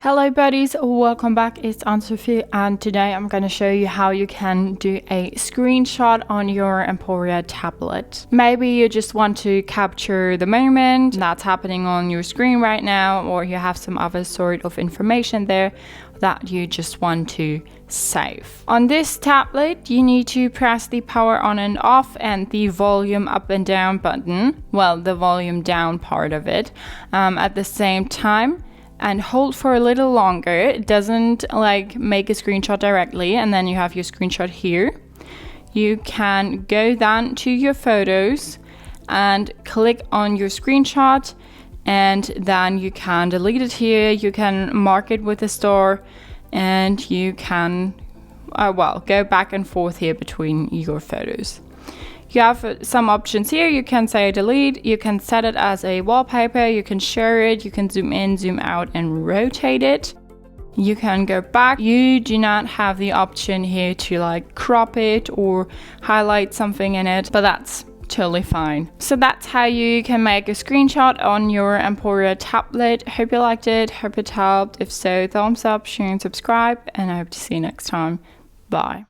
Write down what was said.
Hello buddies, welcome back. It's Anne-Sophie and today I'm going to show you how you can do a screenshot on your Emporia tablet. Maybe you just want to capture the moment that's happening on your screen right now, or you have some other sort of information there that you just want to save. On this tablet, you need to press the power on and off and the volume up and down button, well, the volume down part of it, at the same time. And hold for a little longer. It doesn't like make a screenshot directly, and then you have your screenshot here. You can go down to your photos and click on your screenshot, and then you can delete it here. You can mark it with a star, and you can go back and forth here between your photos. You have some options here. You can say delete, you can set it as a wallpaper, you can share it, you can zoom in, zoom out and rotate it. You can go back. You do not have the option here to like crop it or highlight something in it, but that's totally fine. So that's how you can make a screenshot on your Emporia tablet. Hope you liked it, hope it helped. If so, thumbs up, share and subscribe, and I hope to see you next time. Bye.